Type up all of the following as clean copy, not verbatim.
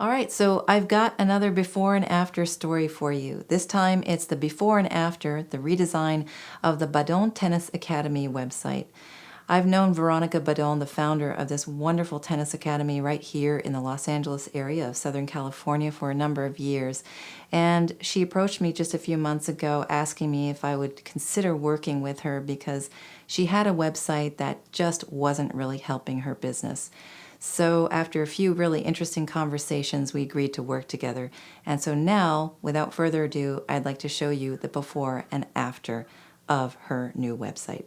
All right, so I've got another before and after story for you. This time it's the before and after the redesign of the Badon Tennis Academy website. I've known Veronica Badon, the founder of this wonderful tennis academy right here in the Los Angeles area of Southern California, for a number of years. And she approached me just a few months ago asking me if I would consider working with her because she had a website that just wasn't really helping her business. So after a few really interesting conversations, we agreed to work together. And so now, without further ado, I'd like to show you the before and after of her new website.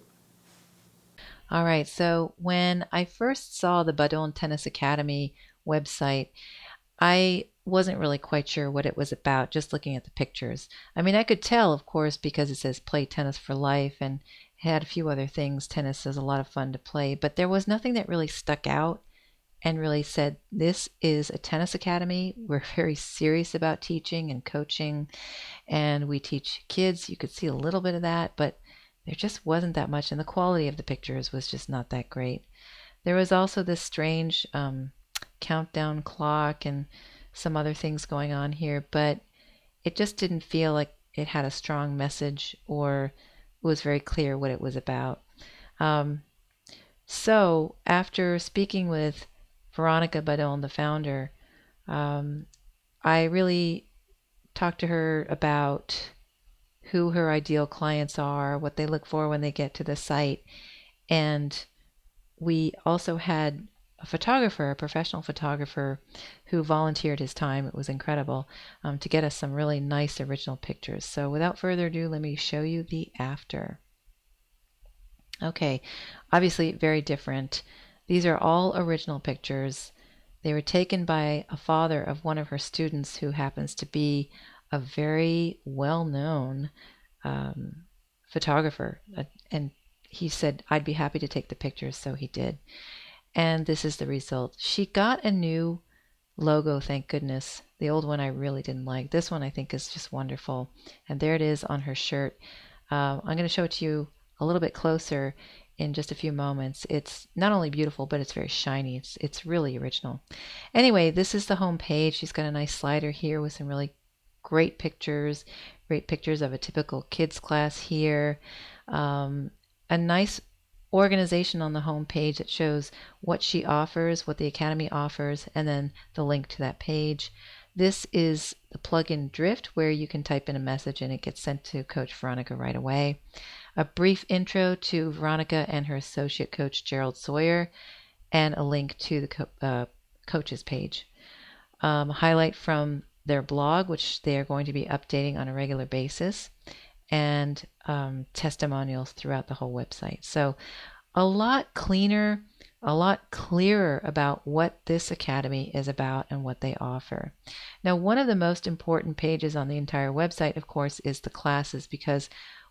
All right, so when I first saw the Badon Tennis Academy website, I wasn't really quite sure what it was about just looking at the pictures. I mean, I could tell, of course, because it says play tennis for life and had a few other things. Tennis is a lot of fun to play, but there was nothing that really stuck out and really said, this is a tennis academy. We're very serious about teaching and coaching, and we teach kids. You could see a little bit of that, but there just wasn't that much, and the quality of the pictures was just not that great. There was also this strange countdown clock and some other things going on here, but it just didn't feel like it had a strong message or was very clear what it was about. So after speaking with Veronica Badon, the founder, I really talked to her about who her ideal clients are, what they look for when they get to the site. And we also had a photographer, a professional photographer, who volunteered his time. It was incredible, to get us some really nice original pictures. So without further ado, let me show you the after. Okay, obviously very different. These are all original pictures. They were taken by a father of one of her students who happens to be a very well-known photographer. And he said, I'd be happy to take the pictures, so he did. And this is the result. She got a new logo, thank goodness. The old one I really didn't like. This one I think is just wonderful. And there it is on her shirt. I'm going to show it to you a little bit closer in just a few moments. It's not only beautiful, but it's very shiny. It's really original. Anyway, this is the home page. She's got a nice slider here with some really great pictures of a typical kids class here. A nice organization on the home page that shows what she offers, what the Academy offers, and then the link to that page. This is the plugin Drift, where you can type in a message and it gets sent to Coach Veronica right away. A brief intro to Veronica and her associate coach Gerald Sawyer, and a link to the coach's page. Highlight from their blog, which they are going to be updating on a regular basis, and testimonials throughout the whole website. So a lot cleaner, a lot clearer about what this academy is about and what they offer. Now, one of the most important pages on the entire website, of course, is the classes, because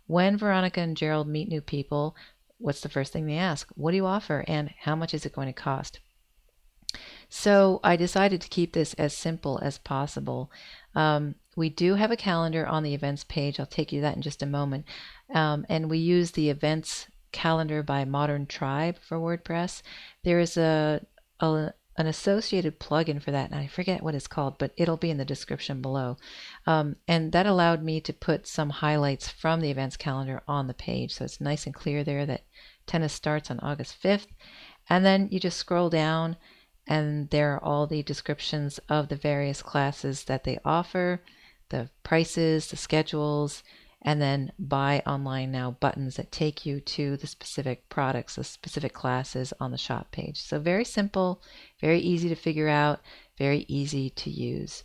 when Veronica and Gerald meet new people, what's the first thing they ask? What do you offer, and how much is it going to cost? So I decided to keep this as simple as possible. We do have a calendar on the events page. I'll take you to that in just a moment. And we use the events calendar by Modern Tribe for WordPress. There is an associated plugin for that, and I forget what it's called, but it'll be in the description below. And that allowed me to put some highlights from the events calendar on the page. So it's nice and clear there that tennis starts on August 5th. And then you just scroll down, and there are all the descriptions of the various classes that they offer, the prices, the schedules, and then buy online now buttons that take you to the specific products, the specific classes on the shop page. So very simple, very easy to figure out, very easy to use.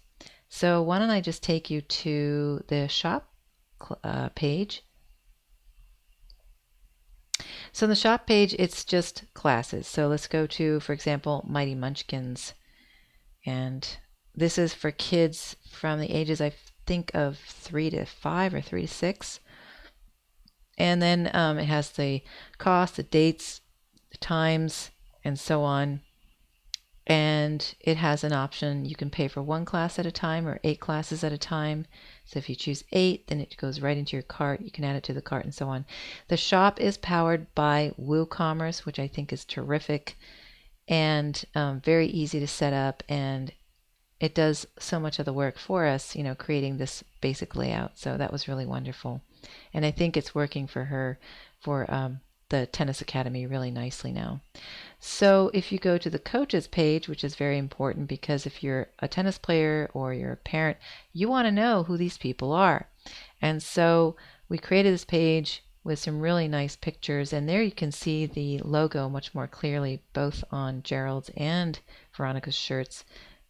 So why don't I just take you to the shop page. So in the shop page, it's just classes. So let's go to, for example, Mighty Munchkins. And this is for kids from the ages, I think, of 3 to 5 or 3 to 6. And then it has the cost, the dates, the times, and so on. And it has an option. You can pay for 1 class at a time or 8 classes at a time. So if you choose 8, then it goes right into your cart. You can add it to the cart and so on. The shop is powered by WooCommerce, which I think is terrific and very easy to set up. And it does so much of the work for us, you know, creating this basic layout. So that was really wonderful. And I think it's working for her, for the Tennis Academy really nicely now. So if you go to the coaches page, which is very important because if you're a tennis player or you're a parent, you want to know who these people are. And so we created this page with some really nice pictures, and there you can see the logo much more clearly, both on Gerald's and Veronica's shirts.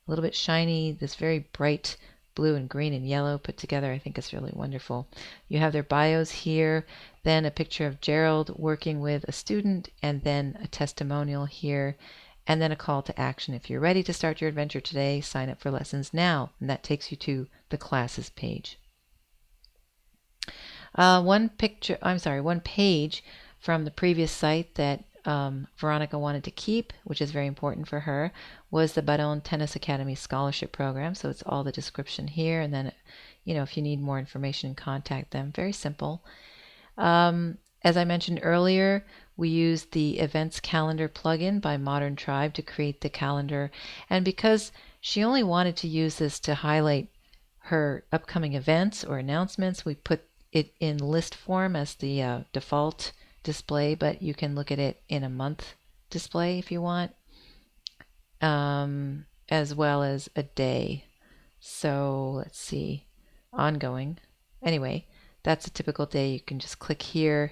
A little bit shiny, this very bright blue and green and yellow put together. I think it's really wonderful. You have their bios here, then a picture of Gerald working with a student, and then a testimonial here, and then a call to action. If you're ready to start your adventure today, sign up for lessons now. And that takes you to the classes page. One page from the previous site that Veronica wanted to keep, which is very important for her, was the Badon Tennis Academy Scholarship Program. So it's all the description here, and then, you know, if you need more information, contact them. Very simple. As I mentioned earlier, we used the Events Calendar plugin by Modern Tribe to create the calendar. And because she only wanted to use this to highlight her upcoming events or announcements, we put it in list form as the default display, but you can look at it in a month display if you want, as well as a day. So let's see, ongoing. Anyway, that's a typical day. You can just click here,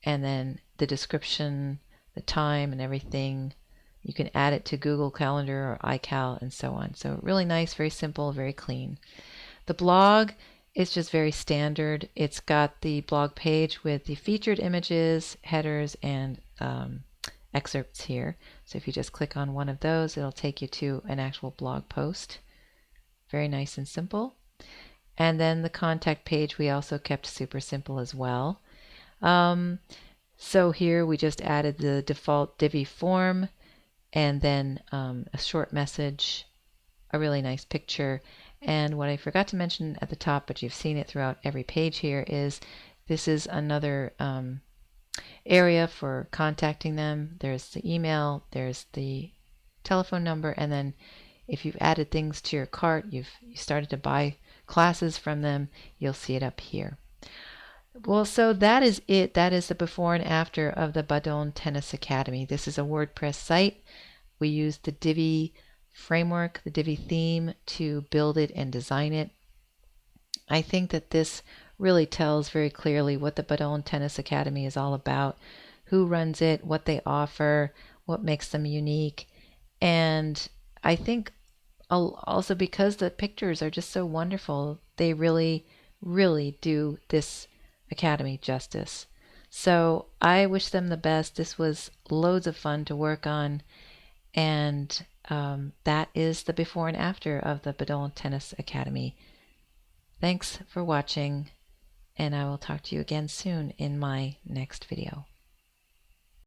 and then the description, the time, and everything. You can add it to Google Calendar or iCal and so on. So really nice, very simple, very clean. The blog is just very standard. It's got the blog page with the featured images, headers, and excerpts here. So if you just click on one of those, it'll take you to an actual blog post. Very nice and simple. And then the contact page we also kept super simple as well. So here we just added the default Divi form, and then a short message, a really nice picture. And what I forgot to mention at the top, but you've seen it throughout every page here, is this is another area for contacting them. There's the email, there's the telephone number, and then if you've added things to your cart, you started to buy classes from them, you'll see it up here. Well, so that is it. That is the before and after of the Badon Tennis Academy. This is a WordPress site. We used the Divi framework, the Divi theme, to build it and design it. I think that this really tells very clearly what the Badon Tennis Academy is all about, who runs it, what they offer, what makes them unique. And I think also because the pictures are just so wonderful, they really, really do this academy justice. So I wish them the best. This was loads of fun to work on, and that is the before and after of the Badon Tennis Academy. Thanks for watching, and I will talk to you again soon in my next video.